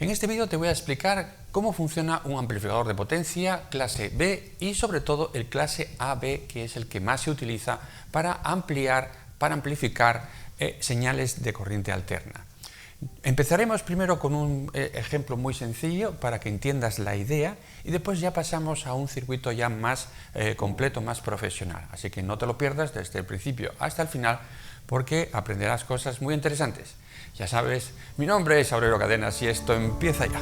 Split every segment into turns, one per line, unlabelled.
En este vídeo te voy a explicar cómo funciona un amplificador de potencia clase B y sobre todo el clase AB, que es el que más se utiliza para amplificar señales de corriente alterna. Empezaremos primero con un ejemplo muy sencillo para que entiendas la idea y después ya pasamos a un circuito ya más completo, más profesional. Así que no te lo pierdas desde el principio hasta el final porque aprenderás cosas muy interesantes. Ya sabes, mi nombre es Aurelio Cadenas y esto empieza ya.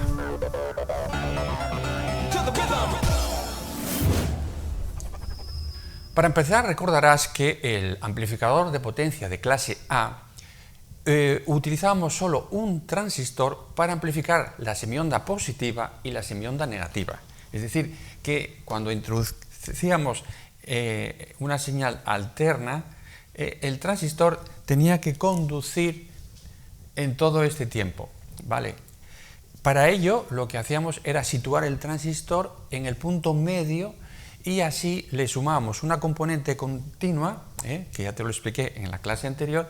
Para empezar, recordarás que el amplificador de potencia de clase A utilizábamos solo un transistor para amplificar la semionda positiva y la semionda negativa. Es decir, que cuando introducíamos una señal alterna, el transistor tenía que conducir en todo este tiempo, ¿vale? Para ello, lo que hacíamos era situar el transistor en el punto medio y así le sumábamos una componente continua, que ya te lo expliqué en la clase anterior,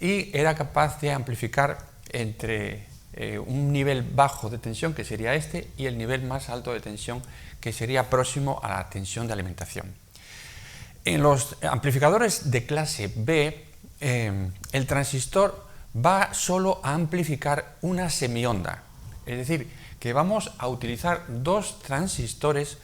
y era capaz de amplificar entre un nivel bajo de tensión, que sería este, y el nivel más alto de tensión, que sería próximo a la tensión de alimentación. En los amplificadores de clase B, el transistor va solo a amplificar una semionda, es decir, que vamos a utilizar dos transistores,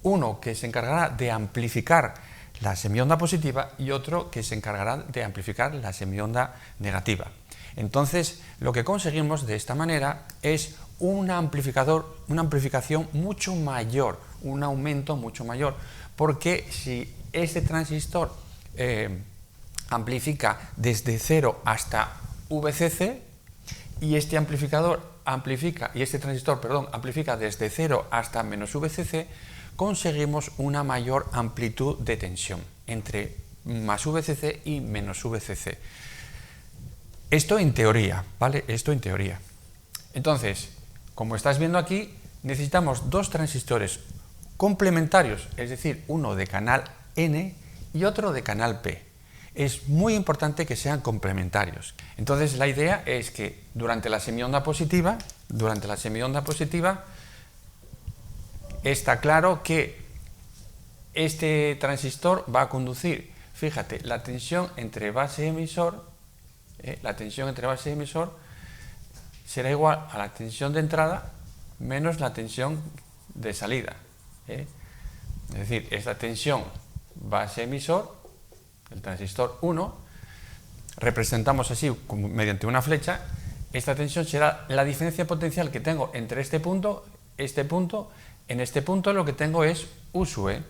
uno que se encargará de amplificar la semionda positiva y otro que se encargará de amplificar la semionda negativa. Entonces, lo que conseguimos de esta manera es una amplificación mucho mayor, un aumento mucho mayor, porque si este transistor amplifica desde 0 hasta VCC y este transistor amplifica desde 0 hasta menos VCC, conseguimos una mayor amplitud de tensión entre más VCC y menos VCC. Esto en teoría, ¿vale? Esto en teoría. Entonces, como estás viendo aquí, necesitamos dos transistores complementarios, es decir, uno de canal N y otro de canal P. Es muy importante que sean complementarios. Entonces, la idea es que durante la semionda positiva, está claro que este transistor va a conducir, fíjate, la tensión entre base y emisor, será igual a la tensión de entrada menos la tensión de salida. Es decir, esta tensión base-emisor, el transistor 1, representamos así mediante una flecha, esta tensión será la diferencia potencial que tengo entre este punto, en este punto lo que tengo es U sub E.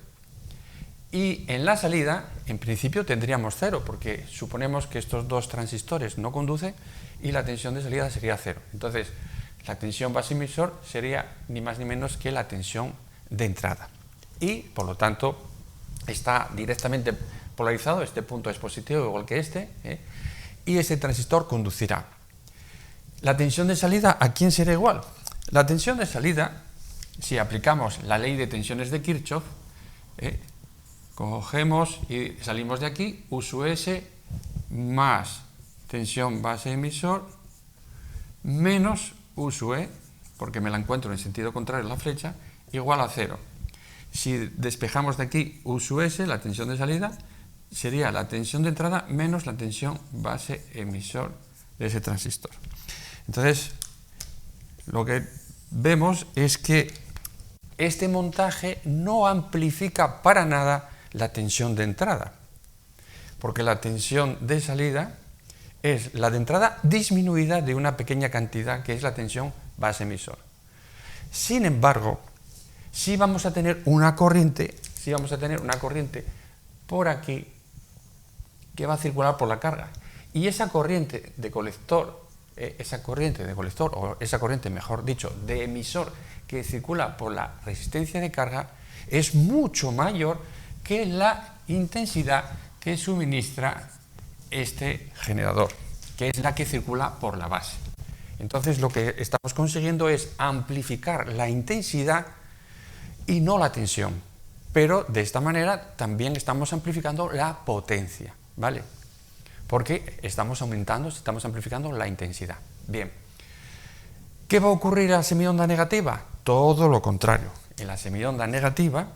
Y en la salida, en principio tendríamos 0, porque suponemos que estos dos transistores no conducen y la tensión de salida sería 0. Entonces, la tensión base-emisor sería ni más ni menos que la tensión de entrada. Y, por lo tanto, está directamente polarizado, este punto es positivo igual que este, y este transistor conducirá. La tensión de salida, ¿a quién será igual? La tensión de salida, si aplicamos la ley de tensiones de Kirchhoff, cogemos y salimos de aquí, U sub S más tensión base-emisor menos U sub E, porque me la encuentro en sentido contrario a la flecha, igual a 0. Si despejamos de aquí U sub S, la tensión de salida, sería la tensión de entrada menos la tensión base-emisor de ese transistor. Entonces, lo que vemos es que este montaje no amplifica para nada la tensión de entrada, porque la tensión de salida es la de entrada disminuida de una pequeña cantidad que es la tensión base-emisor. Sin embargo, si vamos a tener una corriente por aquí que va a circular por la carga, y esa corriente de colector, mejor dicho, de emisor que circula por la resistencia de carga es mucho mayor que la intensidad que suministra este generador, que es la que circula por la base. Entonces, lo que estamos consiguiendo es amplificar la intensidad y no la tensión, pero de esta manera también estamos amplificando la potencia, ¿vale? Porque estamos amplificando la intensidad. Bien, ¿Qué va a ocurrir en la semionda negativa? Todo lo contrario. En la semionda negativa,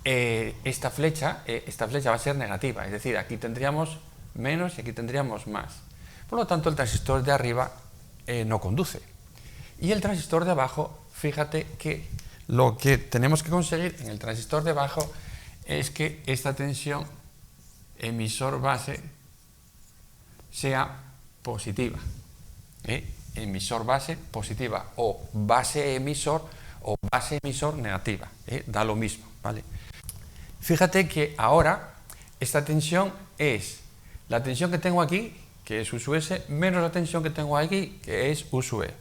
esta flecha va a ser negativa, es decir, aquí tendríamos menos y aquí tendríamos más. Por lo tanto, el transistor de arriba no conduce. Y el transistor de abajo, fíjate que lo que tenemos que conseguir en el transistor de abajo es que esta tensión emisor-base sea positiva. Emisor-base positiva, o base-emisor o base-emisor negativa. Da lo mismo, ¿vale? Fíjate que ahora esta tensión es la tensión que tengo aquí, que es U sub S, menos la tensión que tengo aquí, que es U sub E.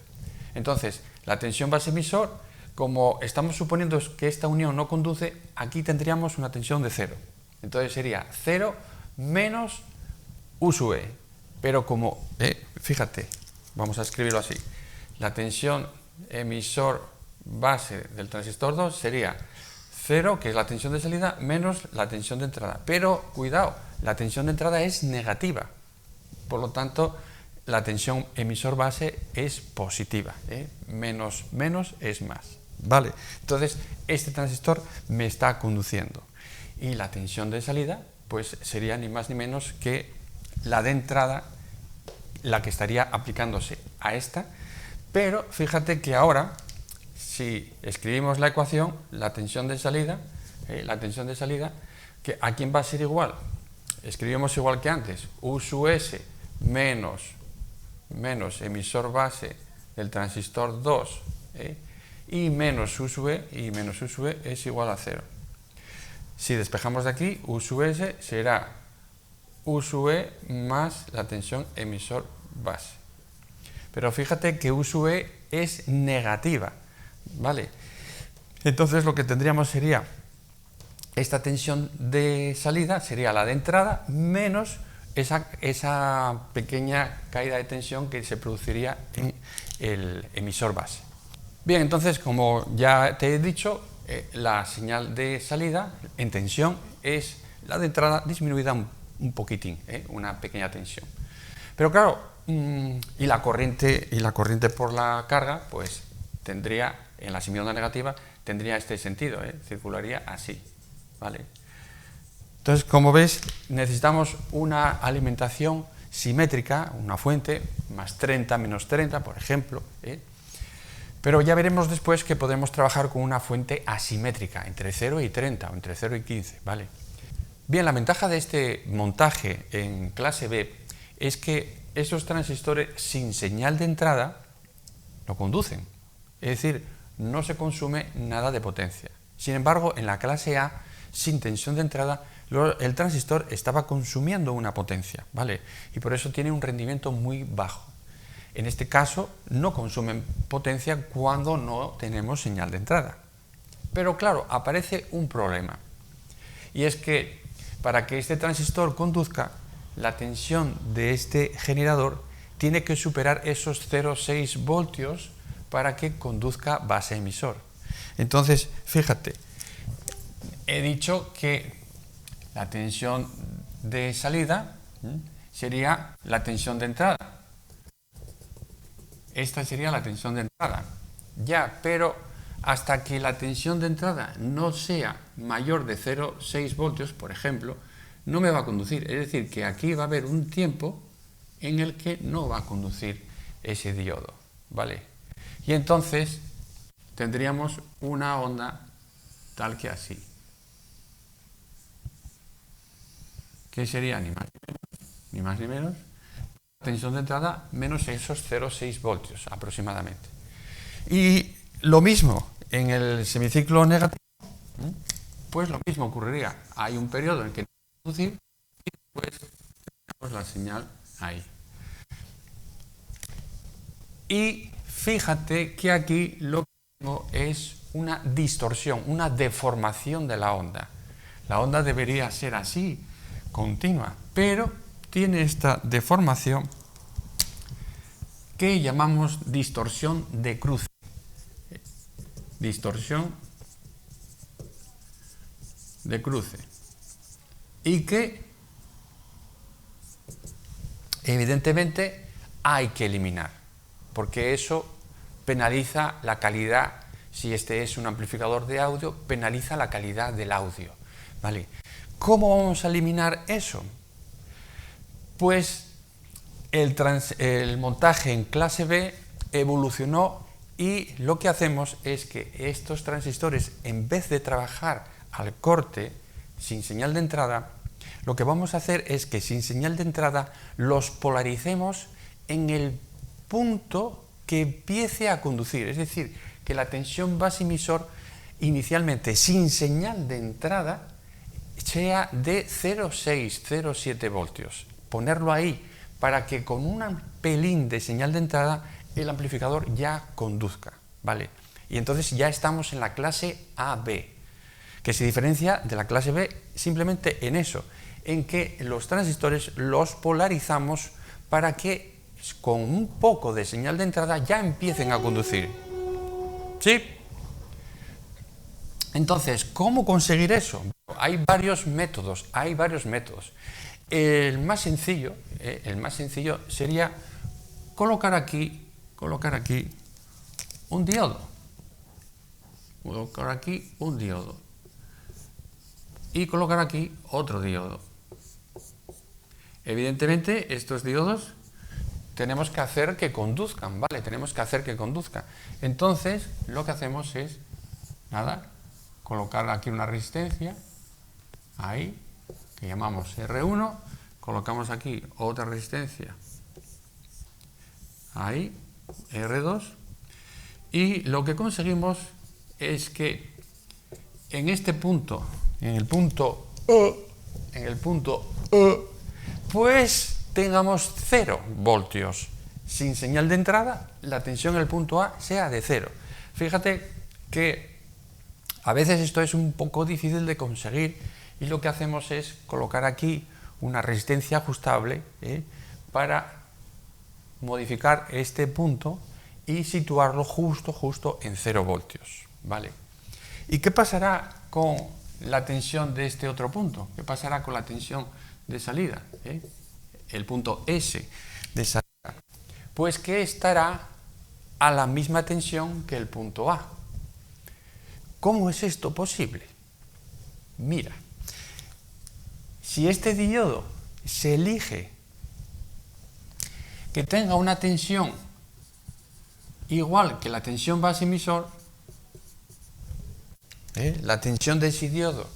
Entonces, la tensión base-emisor, como estamos suponiendo que esta unión no conduce, aquí tendríamos una tensión de 0. Entonces sería 0 menos U sub E. Pero como, fíjate, vamos a escribirlo así. La tensión emisor-base del transistor 2 sería 0, que es la tensión de salida, menos la tensión de entrada. Pero, cuidado, la tensión de entrada es negativa. Por lo tanto, la tensión emisor-base es positiva. Menos es más. ¿Vale? Entonces, este transistor me está conduciendo. Y la tensión de salida, pues sería ni más ni menos que la de entrada, la que estaría aplicándose a esta. Pero fíjate que ahora, si escribimos la ecuación, la tensión de salida, que ¿a quién va a ser igual? Escribimos igual que antes, U sub S menos emisor base del transistor 2, y menos U sub E, y menos U sub E es igual a 0. Si despejamos de aquí, U sub S será U sub E más la tensión emisor base. Pero fíjate que U sub E es negativa, ¿vale? Entonces lo que tendríamos sería esta tensión de salida, sería la de entrada, menos esa pequeña caída de tensión que se produciría en el emisor base. Bien, entonces, como ya te he dicho, la señal de salida en tensión es la de entrada disminuida un poquitín, una pequeña tensión. Pero claro, y la corriente por la carga, pues tendría, en la semionda negativa, tendría este sentido, circularía así, ¿vale? Entonces, como ves, necesitamos una alimentación simétrica, una fuente, más 30, menos 30, por ejemplo, pero ya veremos después que podemos trabajar con una fuente asimétrica, entre 0 y 30, o entre 0 y 15, ¿vale? Bien, la ventaja de este montaje en clase B es que esos transistores sin señal de entrada no conducen, es decir, no se consume nada de potencia. Sin embargo, en la clase A, sin tensión de entrada, el transistor estaba consumiendo una potencia, ¿vale? Y por eso tiene un rendimiento muy bajo. En este caso, no consumen potencia cuando no tenemos señal de entrada. Pero claro, aparece un problema. Y es que para que este transistor conduzca, la tensión de este generador tiene que superar esos 0,6 voltios para que conduzca base emisor. Entonces, fíjate, he dicho que la tensión de salida sería la tensión de entrada. Esta sería la tensión de entrada. Ya, pero hasta que la tensión de entrada no sea mayor de 0,6 voltios, por ejemplo, no me va a conducir. Es decir, que aquí va a haber un tiempo en el que no va a conducir ese diodo, ¿vale? Y entonces tendríamos una onda tal que así, que sería ni más ni menos tensión de entrada menos esos 0,6 voltios aproximadamente. Y lo mismo en el semiciclo negativo, pues lo mismo ocurriría. Hay un periodo en el que no va a conducir y después tenemos la señal ahí. Y fíjate que aquí lo que tengo es una distorsión, una deformación de la onda. La onda debería ser así, continua, pero tiene esta deformación que llamamos distorsión de cruce. Distorsión de cruce. Y que evidentemente hay que eliminar. porque eso penaliza la calidad. Si este es un amplificador de audio, penaliza la calidad del audio, ¿vale? ¿Cómo vamos a eliminar eso? Pues el montaje en clase B evolucionó y lo que hacemos es que estos transistores, en vez de trabajar al corte sin señal de entrada, lo que vamos a hacer es que sin señal de entrada los polaricemos en el punto que empiece a conducir, es decir, que la tensión base emisor inicialmente sin señal de entrada sea de 0,6, 0,7 voltios. Ponerlo ahí para que con un pelín de señal de entrada el amplificador ya conduzca, ¿vale? Y entonces ya estamos en la clase AB, que se diferencia de la clase B simplemente en eso, en que los transistores los polarizamos para que con un poco de señal de entrada ya empiecen a conducir. ¿Sí? Entonces, ¿cómo conseguir eso? Hay varios métodos. El más sencillo sería colocar aquí un diodo. Colocar aquí un diodo. Y colocar aquí otro diodo. Evidentemente, estos diodos tenemos que hacer que conduzcan, ¿vale? Tenemos que hacer que conduzcan. Entonces, lo que hacemos es, colocar aquí una resistencia, ahí, que llamamos R1, colocamos aquí otra resistencia, ahí, R2, y lo que conseguimos es que en este punto, en el punto E, pues tengamos 0 voltios. Sin señal de entrada, la tensión en el punto A sea de 0. Fíjate que a veces esto es un poco difícil de conseguir y lo que hacemos es colocar aquí una resistencia ajustable para modificar este punto y situarlo justo en 0 voltios, ¿vale? ¿Y qué pasará con la tensión de este otro punto? ¿Qué pasará con la tensión de salida? El punto S de salida. Pues que estará a la misma tensión que el punto A. ¿Cómo es esto posible? Mira, si este diodo se elige que tenga una tensión igual que la tensión base emisor, la tensión de ese diodo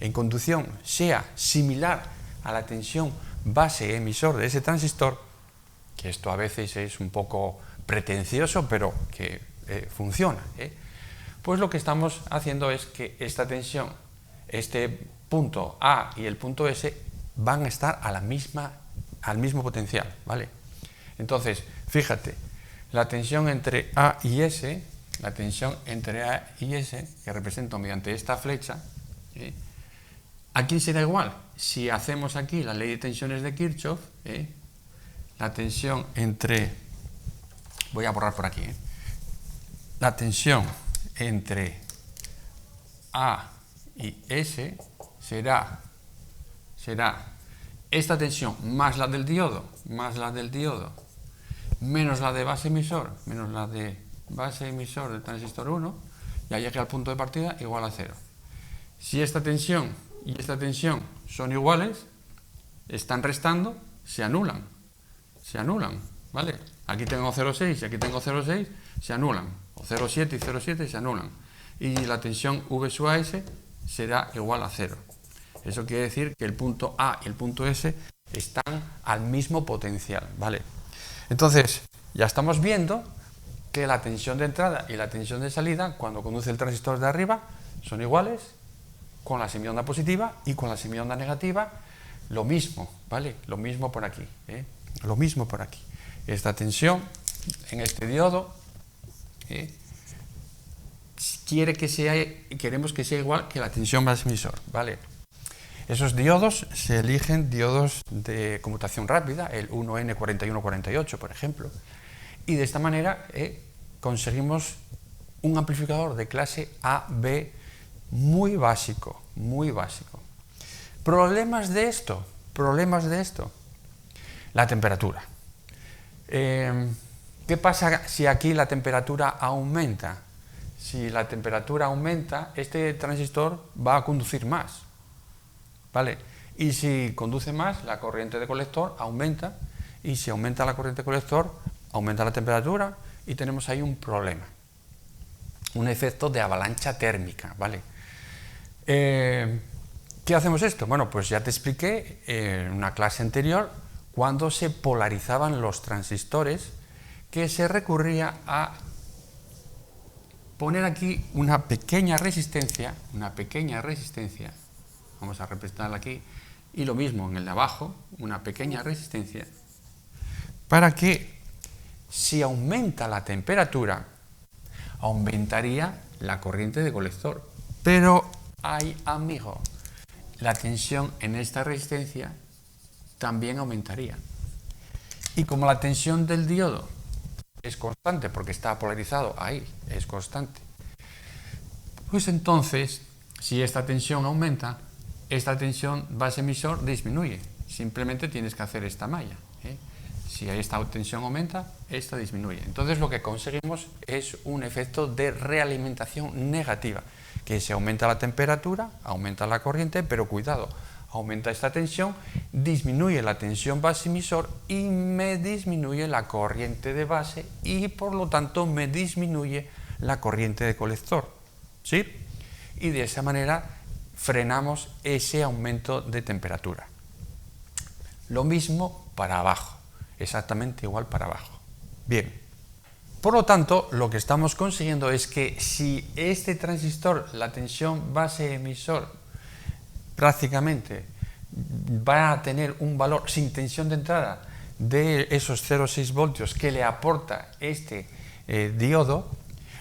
en conducción sea similar a la tensión base emisor de ese transistor, que esto a veces es un poco pretencioso, pero que funciona, pues lo que estamos haciendo es que esta tensión, este punto A y el punto S van a estar al mismo potencial, ¿vale? Entonces, fíjate, la tensión entre A y S, que represento mediante esta flecha, aquí será igual. Si hacemos aquí la ley de tensiones de Kirchhoff, la tensión entre, voy a borrar por aquí, la tensión entre A y S será esta tensión más la del diodo, menos la de base emisor, del transistor 1, ya llegué al punto de partida igual a 0. Si esta tensión y esta tensión son iguales, están restando, se anulan, ¿vale? Aquí tengo 0,6 y aquí tengo 0,6, se anulan, o 0,7 y 0,7 se anulan, y la tensión V sub AS será igual a 0. Eso quiere decir que el punto A y el punto S están al mismo potencial, ¿vale? Entonces, ya estamos viendo que la tensión de entrada y la tensión de salida, cuando conduce el transistor de arriba, son iguales, con la semionda positiva y con la semionda negativa, lo mismo, ¿vale? Lo mismo por aquí, lo mismo por aquí. Esta tensión en este diodo queremos que sea igual que la tensión base emisor, ¿vale? Esos diodos se eligen diodos de conmutación rápida, el 1N4148, por ejemplo, y de esta manera conseguimos un amplificador de clase AB muy básico, muy básico. Problemas de esto, la temperatura. ¿Qué pasa si aquí la temperatura aumenta? Si la temperatura aumenta, este transistor va a conducir más, ¿vale? Y si conduce más, la corriente de colector aumenta, y si aumenta la corriente de colector, aumenta la temperatura, y tenemos ahí un problema, un efecto de avalancha térmica, ¿vale? ¿Qué hacemos esto? Bueno, pues ya te expliqué en una clase anterior cuando se polarizaban los transistores, que se recurría a poner aquí una pequeña resistencia, vamos a representarla aquí, y lo mismo en el de abajo, una pequeña resistencia, para que si aumenta la temperatura, aumentaría la corriente de colector. Pero, ay amigo, la tensión en esta resistencia también aumentaría. Y como la tensión del diodo es constante, porque está polarizado ahí, es constante, pues entonces, si esta tensión aumenta, esta tensión base-emisor disminuye. Simplemente tienes que hacer esta malla, ¿eh? Si esta tensión aumenta, esta disminuye. Entonces lo que conseguimos es un efecto de realimentación negativa, que si aumenta la temperatura, aumenta la corriente, pero cuidado, aumenta esta tensión, disminuye la tensión base-emisor y me disminuye la corriente de base y por lo tanto me disminuye la corriente de colector, ¿sí? Y de esa manera frenamos ese aumento de temperatura. Lo mismo para abajo, exactamente igual para abajo. Bien, por lo tanto, lo que estamos consiguiendo es que si este transistor, la tensión base-emisor, prácticamente va a tener un valor sin tensión de entrada de esos 0,6 voltios que le aporta este diodo,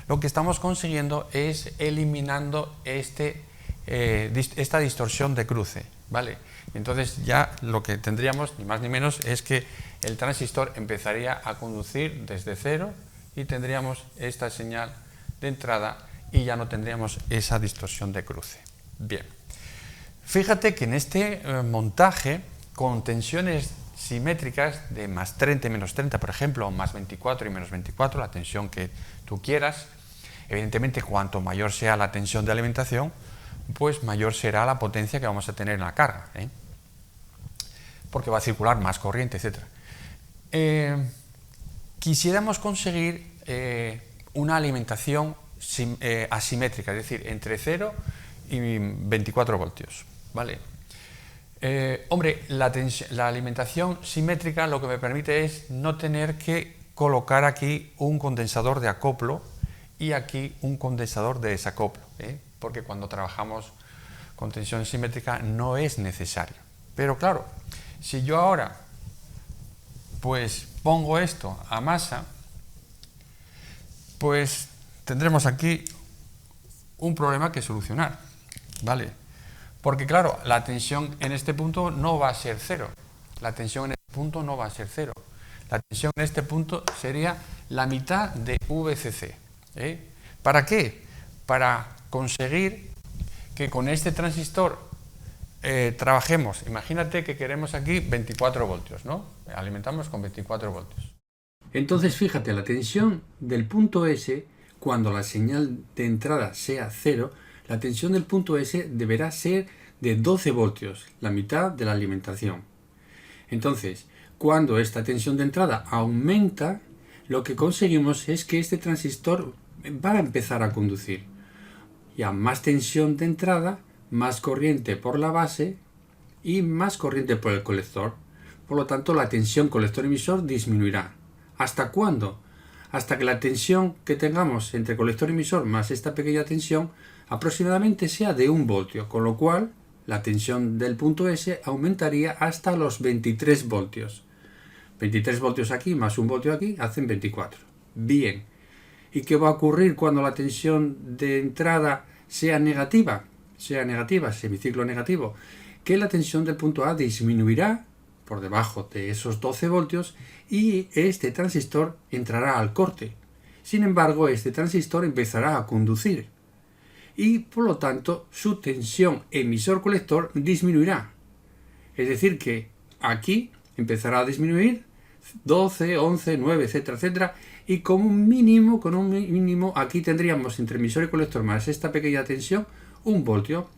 lo que estamos consiguiendo es eliminando esta distorsión de cruce, ¿vale? Entonces ya lo que tendríamos, ni más ni menos, es que el transistor empezaría a conducir desde cero y tendríamos esta señal de entrada y ya no tendríamos esa distorsión de cruce. Bien, fíjate que en este montaje, con tensiones simétricas de más 30 y menos 30, por ejemplo, o más 24 y menos 24, la tensión que tú quieras, evidentemente cuanto mayor sea la tensión de alimentación, pues mayor será la potencia que vamos a tener en la carga, ¿eh? Porque va a circular más corriente, etc. Quisiéramos conseguir una alimentación asimétrica, es decir, entre 0 y 24 voltios, ¿vale? Hombre, la alimentación simétrica lo que me permite es no tener que colocar aquí un condensador de acoplo y aquí un condensador de desacoplo, ¿eh? Porque cuando trabajamos con tensión simétrica no es necesario. Pero claro, si yo ahora pues pongo esto a masa, pues tendremos aquí un problema que solucionar, ¿vale? Porque claro, la tensión en este punto no va a ser cero. La tensión en este punto no va a ser cero. La tensión en este punto sería la mitad de VCC, ¿eh? ¿Para qué? Para conseguir que con este transistor trabajemos. Imagínate que queremos aquí 24 voltios, ¿no? Alimentamos con 24 voltios. Entonces, fíjate, la tensión del punto S, cuando la señal de entrada sea 0, la tensión del punto S deberá ser de 12 voltios, la mitad de la alimentación. Entonces, cuando esta tensión de entrada aumenta, lo que conseguimos es que este transistor va a empezar a conducir. Y a más tensión de entrada, más corriente por la base y más corriente por el colector. Por lo tanto, la tensión colector-emisor disminuirá. ¿Hasta cuándo? Hasta que la tensión que tengamos entre colector-emisor más esta pequeña tensión aproximadamente sea de 1 voltio, con lo cual la tensión del punto S aumentaría hasta los 23 voltios. 23 voltios aquí más 1 voltio aquí hacen 24. Bien. ¿Y qué va a ocurrir cuando la tensión de entrada sea negativa? Semiciclo negativo. Que la tensión del punto A disminuirá por debajo de esos 12 voltios y este transistor entrará al corte. Sin embargo, este transistor empezará a conducir y por lo tanto su tensión emisor-colector disminuirá. Es decir que aquí empezará a disminuir
12, 11, 9, etcétera, etcétera. Y con un mínimo, aquí tendríamos entre emisor y colector más esta pequeña tensión, 1 voltio.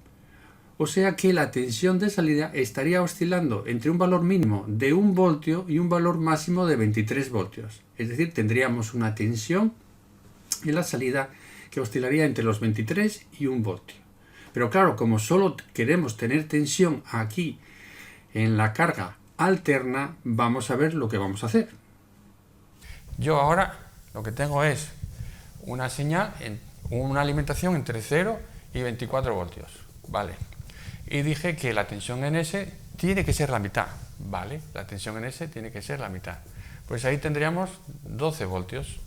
O sea que la tensión de salida estaría oscilando entre un valor mínimo de 1 voltio y un valor máximo de 23 voltios. Es decir, tendríamos una tensión en la salida que oscilaría entre los 23 y 1 voltio. Pero claro, como solo queremos tener tensión aquí en la carga alterna, vamos a ver lo que vamos a hacer.
Yo ahora lo que tengo es una señal, una alimentación entre 0 y 24 voltios, ¿vale? Y dije que la tensión en S tiene que ser la mitad, ¿vale? La tensión en S tiene que ser la mitad. Pues ahí tendríamos 12 voltios.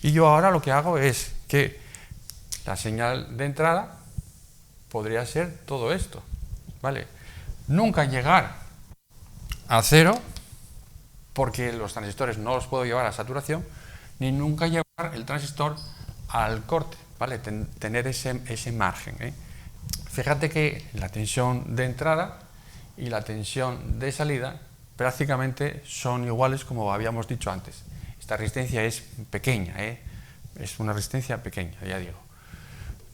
Y yo ahora lo que hago es que la señal de entrada podría ser todo esto, ¿vale? Nunca llegar a 0, porque los transistores no los puedo llevar a saturación, ni nunca llevar el transistor al corte, ¿vale? Tener ese margen, ¿eh? Fíjate que la tensión de entrada y la tensión de salida prácticamente son iguales, como habíamos dicho antes. Esta resistencia es pequeña, ¿eh? Es una resistencia pequeña, ya digo,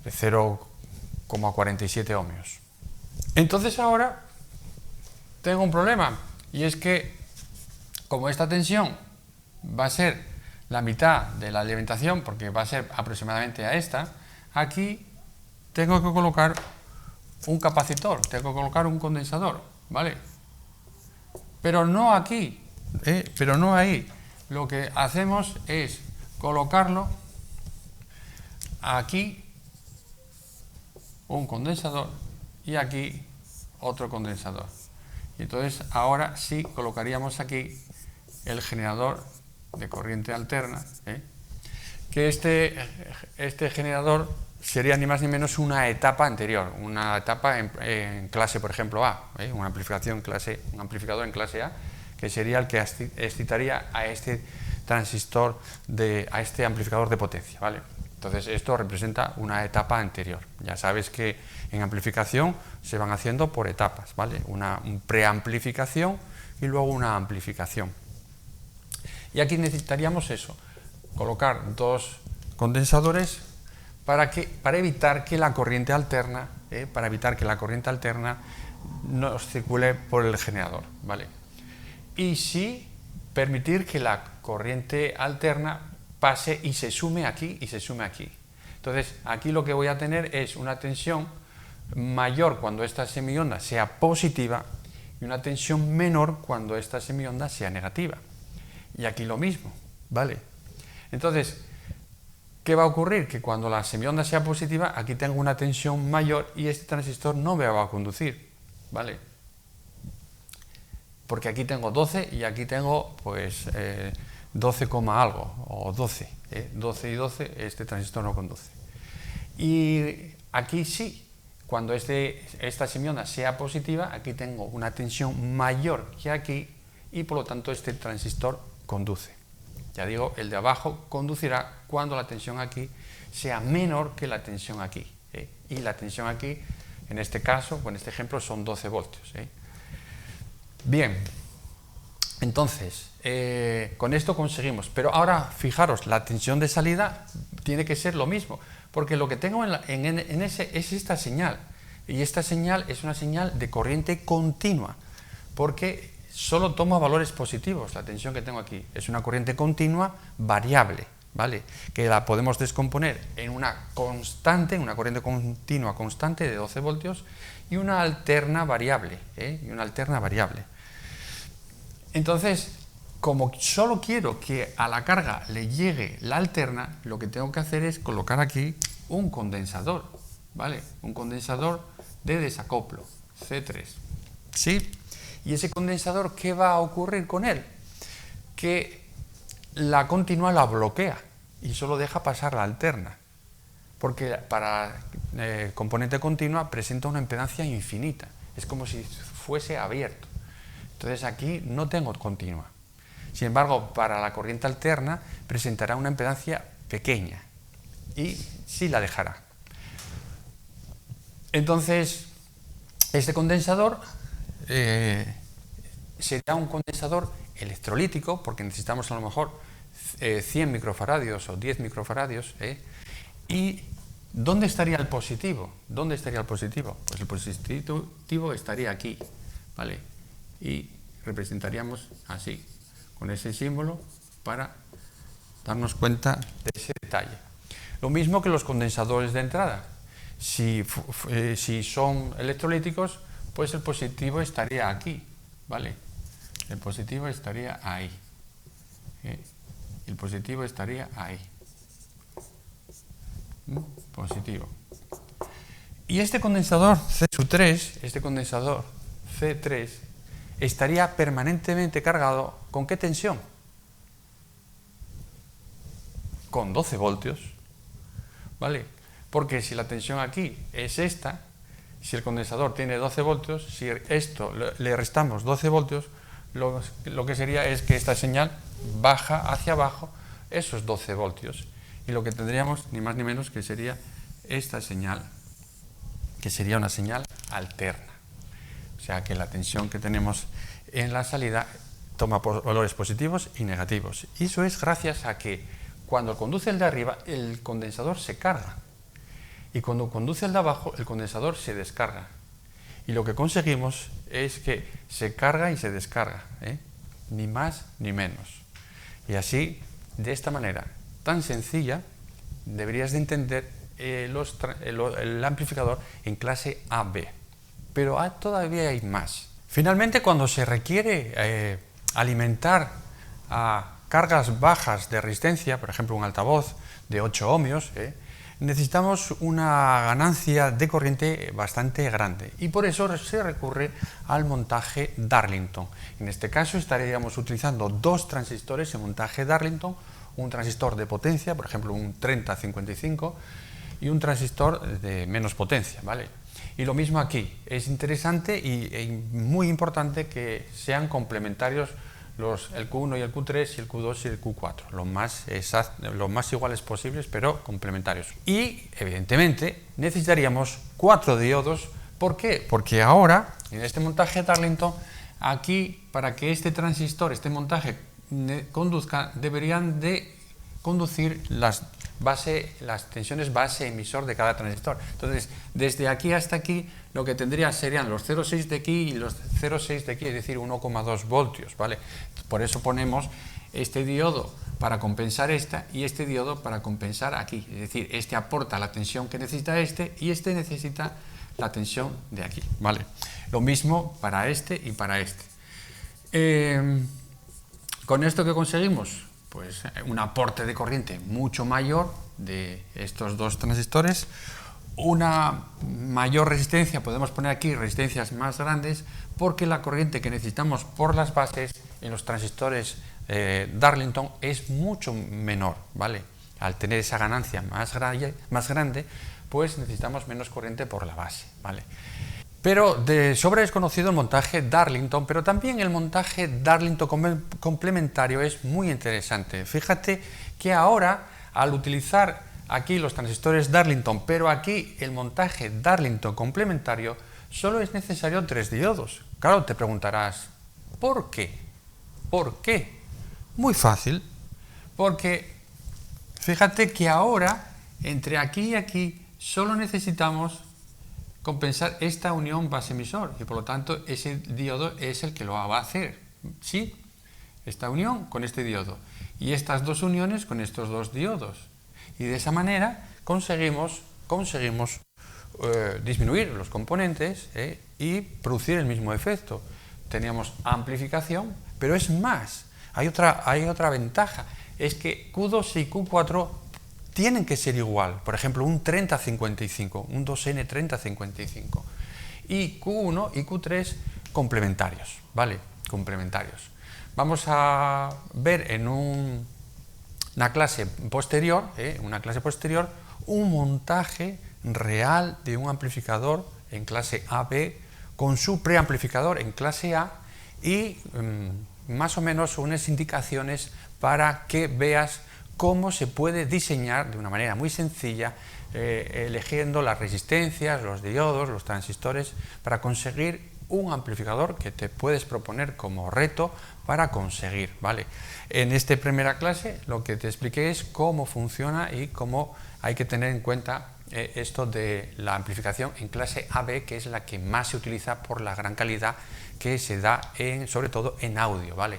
de 0,47 ohmios. Entonces ahora tengo un problema, y es que como esta tensión va a ser la mitad de la alimentación, porque va a ser aproximadamente a esta, aquí tengo que colocar un capacitor, tengo que colocar un condensador, ¿vale? Pero no aquí, pero no ahí. Lo que hacemos es colocarlo aquí, un condensador, y aquí otro condensador. Y entonces ahora sí colocaríamos aquí el generador de corriente alterna, que este generador sería ni más ni menos una etapa anterior, una etapa en clase, por ejemplo, A, un amplificador en clase A, que sería el que excitaría a este transistor, a este amplificador de potencia, ¿vale? Entonces esto representa una etapa anterior. Ya sabes que en amplificación se van haciendo por etapas, ¿vale? Una preamplificación y luego una amplificación. Y aquí necesitaríamos eso, colocar dos condensadores para evitar que la corriente alterna, nos circule por el generador, ¿vale? Y sí permitir que la corriente alterna pase y se sume aquí y se sume aquí. Entonces aquí lo que voy a tener es una tensión mayor cuando esta semionda sea positiva y una tensión menor cuando esta semionda sea negativa. Y aquí lo mismo, ¿vale? Entonces, ¿qué va a ocurrir? Que cuando la semionda sea positiva, aquí tengo una tensión mayor y este transistor no me va a conducir, ¿vale? Porque aquí tengo 12 y aquí tengo, pues, 12, algo, o 12. 12 y 12, este transistor no conduce. Y aquí sí, cuando esta semionda sea positiva, aquí tengo una tensión mayor que aquí y por lo tanto este transistor conduce. Ya digo, el de abajo conducirá cuando la tensión aquí sea menor que la tensión aquí. Y la tensión aquí, en este caso, en este ejemplo, son 12 voltios. Bien, entonces, con esto conseguimos. Pero ahora, fijaros, la tensión de salida tiene que ser lo mismo, porque lo que tengo en ese es esta señal. Y esta señal es una señal de corriente continua, porque solo toma valores positivos. La tensión que tengo aquí es una corriente continua variable, ¿vale? Que la podemos descomponer en una constante, una corriente continua constante de 12 voltios y una alterna variable, Entonces, como solo quiero que a la carga le llegue la alterna, lo que tengo que hacer es colocar aquí un condensador, ¿vale? Un condensador de desacoplo, C3, ¿sí? Y ese condensador, ¿qué va a ocurrir con él? Que la continua la bloquea y solo deja pasar la alterna. Porque para componente continua presenta una impedancia infinita. Es como si fuese abierto. Entonces aquí no tengo continua. Sin embargo, para la corriente alterna presentará una impedancia pequeña y sí la dejará. Entonces, este condensador será un condensador electrolítico, porque necesitamos a lo mejor 100 microfaradios o 10 microfaradios. ¿Y dónde estaría el positivo? ¿Dónde estaría el positivo? Pues el positivo estaría aquí, ¿vale? Y representaríamos así, con ese símbolo, para darnos cuenta de ese detalle. Lo mismo que los condensadores de entrada. Si son electrolíticos, pues el positivo estaría aquí, ¿vale? El positivo estaría ahí. El positivo estaría ahí. Positivo. Y este condensador C3, estaría permanentemente cargado, ¿con qué tensión? Con 12 voltios, ¿vale? Porque si la tensión aquí es esta, si el condensador tiene 12 voltios, si esto le restamos 12 voltios, lo que sería es que esta señal baja hacia abajo esos 12 voltios. Y lo que tendríamos, ni más ni menos, que sería esta señal, que sería una señal alterna. O sea que la tensión que tenemos en la salida toma valores positivos y negativos. Y eso es gracias a que cuando conduce el de arriba, el condensador se carga. Y cuando conduce el de abajo, el condensador se descarga. Y lo que conseguimos es que se carga y se descarga, ni más ni menos. Y así, de esta manera tan sencilla, deberías de entender el amplificador en clase AB. Pero todavía hay más. Finalmente, cuando se requiere alimentar a cargas bajas de resistencia, por ejemplo un altavoz de 8 ohmios, necesitamos una ganancia de corriente bastante grande y por eso se recurre al montaje Darlington. En este caso estaríamos utilizando dos transistores en montaje Darlington, un transistor de potencia, por ejemplo un 3055, y un transistor de menos potencia, ¿vale? Y lo mismo aquí, es interesante y muy importante que sean complementarios el Q1 y el Q3 y el Q2 y el Q4, lo más iguales posibles, pero complementarios. Y, evidentemente, necesitaríamos 4 diodos. ¿Por qué? Porque ahora, en este montaje Darlington, aquí, para que este transistor, este montaje conduzca, deberían de conducir las tensiones base emisor de cada transistor. Entonces, desde aquí hasta aquí, lo que tendría serían los 0,6 de aquí y los 0,6 de aquí, es decir, 1,2 voltios, ¿vale? Por eso ponemos este diodo para compensar esta y este diodo para compensar aquí. Es decir, este aporta la tensión que necesita este y este necesita la tensión de aquí, ¿vale? Lo mismo para este y para este. ¿Con esto qué conseguimos? Pues un aporte de corriente mucho mayor de estos dos transistores, una mayor resistencia, podemos poner aquí resistencias más grandes, porque la corriente que necesitamos por las bases en los transistores Darlington es mucho menor, ¿vale? Al tener esa ganancia más grande, pues necesitamos menos corriente por la base, ¿vale? Pero de sobra es conocido el montaje Darlington, pero también el montaje Darlington complementario es muy interesante. Fíjate que ahora, al utilizar aquí los transistores Darlington, pero aquí el montaje Darlington complementario, solo es necesario 3 diodos. Claro, te preguntarás, ¿por qué? ¿Por qué? Muy fácil, porque fíjate que ahora, entre aquí y aquí, solo necesitamos compensar esta unión base-emisor y por lo tanto ese diodo es el que lo va a hacer, ¿sí? Esta unión con este diodo y estas dos uniones con estos dos diodos, y de esa manera conseguimos disminuir los componentes y producir el mismo efecto. Teníamos amplificación, pero es más, hay otra ventaja, es que Q2 y Q4 tienen que ser igual, por ejemplo un 30-55, un 2N 30-55, y Q1 y Q3 complementarios, ¿vale? Complementarios. Vamos a ver en una clase posterior, un montaje real de un amplificador en clase AB con su preamplificador en clase A y más o menos unas indicaciones para que veas cómo se puede diseñar de una manera muy sencilla, eligiendo las resistencias, los diodos, los transistores, para conseguir un amplificador que te puedes proponer como reto para conseguir, ¿vale? En esta primera clase lo que te expliqué es cómo funciona y cómo hay que tener en cuenta esto de la amplificación en clase AB, que es la que más se utiliza por la gran calidad que se da sobre todo en audio, ¿vale?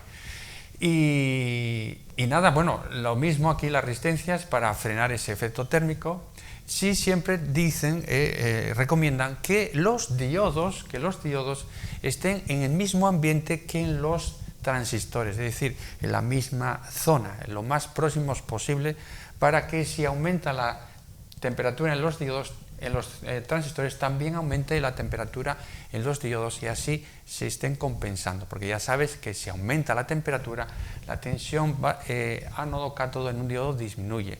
Y nada, bueno, lo mismo aquí las resistencias para frenar ese efecto térmico. Sí, siempre dicen, recomiendan que los diodos estén en el mismo ambiente que en los transistores, es decir, en la misma zona, lo más próximos posible, para que si aumenta la temperatura en los diodos, en los transistores, también aumente la temperatura en los diodos y así se estén compensando, porque ya sabes que si aumenta la temperatura, la tensión ánodo-cátodo en un diodo disminuye.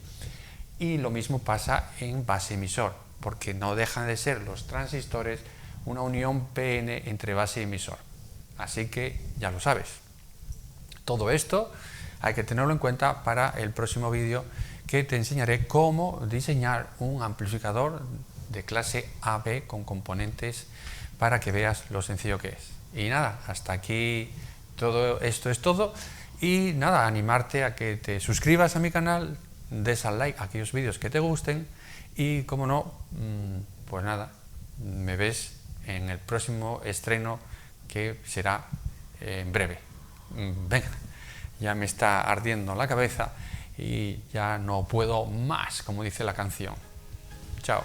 Y lo mismo pasa en base emisor, porque no dejan de ser los transistores una unión PN entre base y emisor. Así que ya lo sabes. Todo esto hay que tenerlo en cuenta para el próximo vídeo, que te enseñaré cómo diseñar un amplificador de clase AB con componentes para que veas lo sencillo que es. Y nada, hasta aquí todo esto es todo. Y nada, animarte a que te suscribas a mi canal, des al like a aquellos vídeos que te gusten y, como no, pues nada, me ves en el próximo estreno, que será en breve. Venga, ya me está ardiendo la cabeza y ya no puedo más, como dice la canción. Chao.